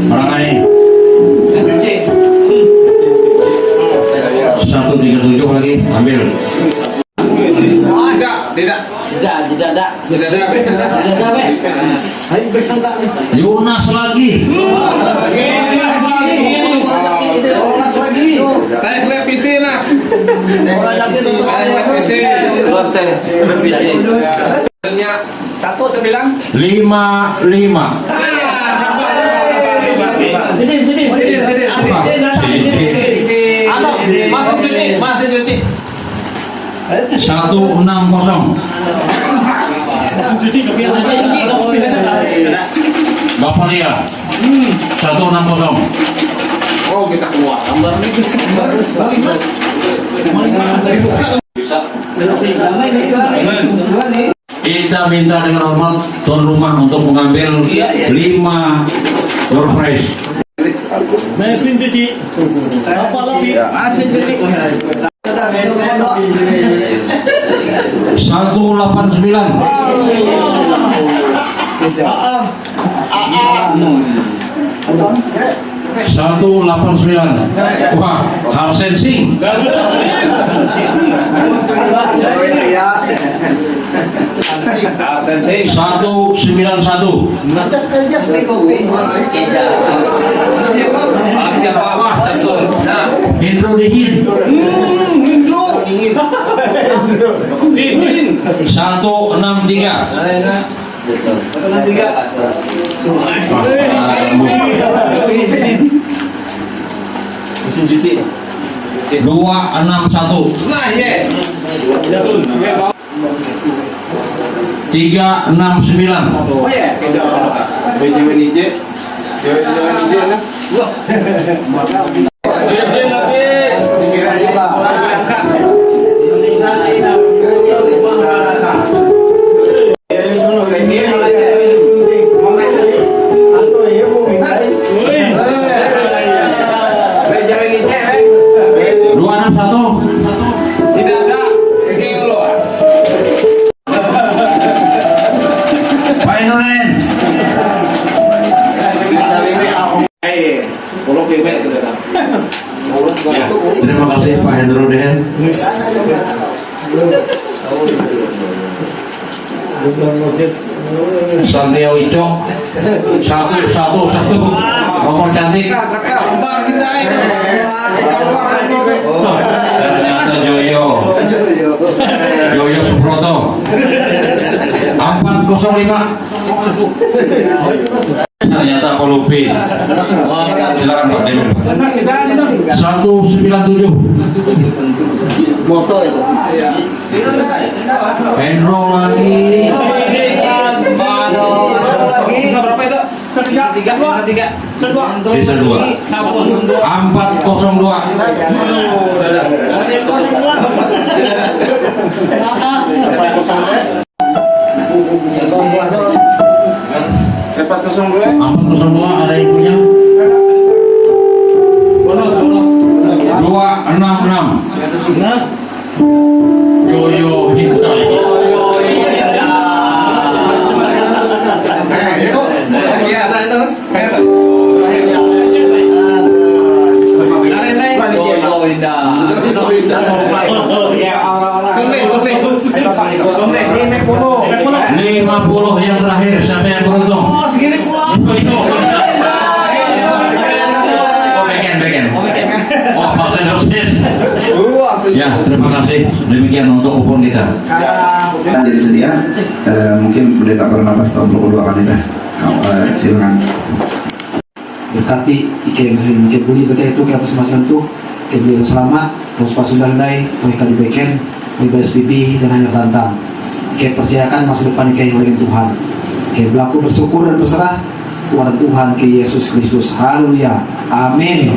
orang lain 137 lagi, ambil. Yunas lagi. Satu sembilan 55. Masih cuci. 160. Bapak Lia 160. Oh bisa keluar gambar Kita minta dengan hormat tuan rumah untuk mengambil 5 door prize. Mesin cuci. Apa lagi? Mesin cuci. 189. Wah, Harsen Singh. 191. Indro Dihin. 163. Mesin cuci. 261. 369. Oh ya Ya, terima kasih Pak Hendro Den. Santia Wicok 111 nomor cantik. Ternyata Joyo Subroto 405. ternyata Polupi. Silakan Pak Demir. 197. Motor itu. Enro lagi. Berapa itu? Tiga. Desa 2. 402. Empat 402 ada yang punya? 266. Yoyo Hindai. Lima puluh yang terakhir, siapa yang beruntung? Oh, beken. Oh, vaksin dosis. Ya, terima kasih. Demikian untuk kupon kita. Kita jadi sedia. Mungkin pendeta Barnabas tahun 22 kan kita. Silakan. Berkati Ike buli betul itu ke masing tuh ke beli selamat terus pasudah dai mereka dibeken bebas bibi dan hanya rantang Ike percayakan masa depan Ike oleh Tuhan Ike berlaku bersyukur dan berserah kepada Tuhan ke Yesus Kristus. Haleluya, amin.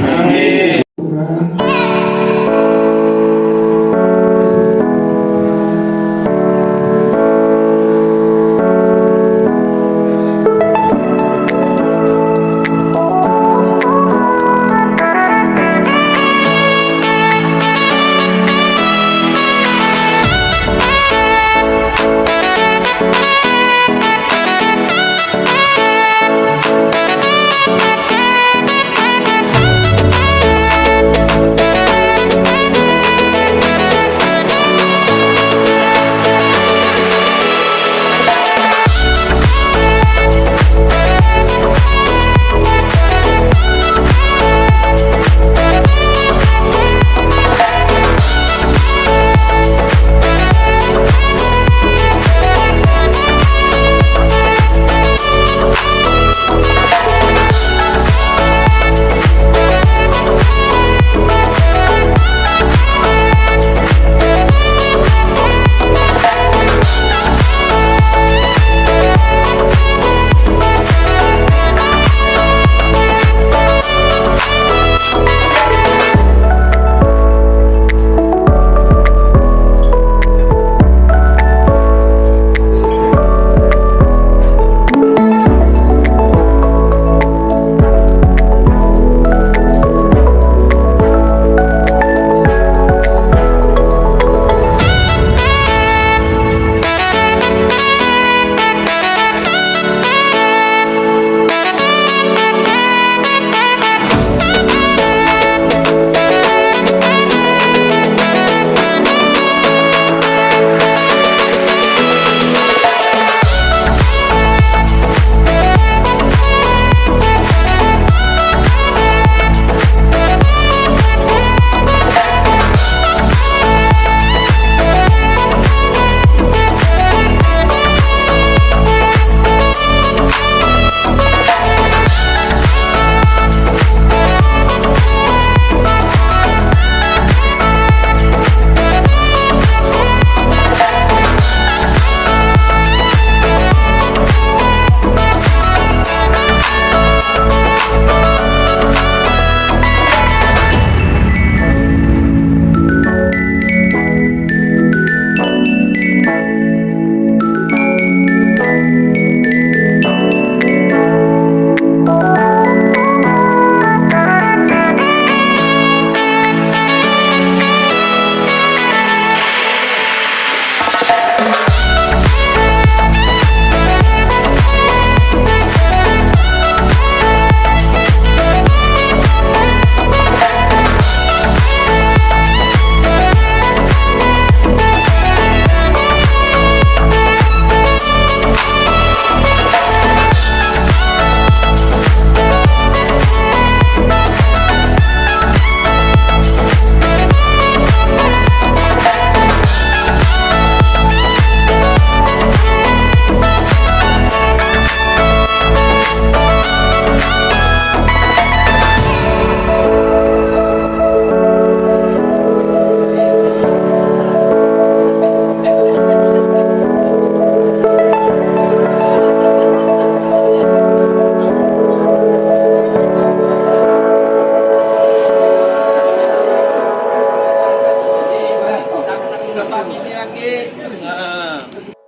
Ah.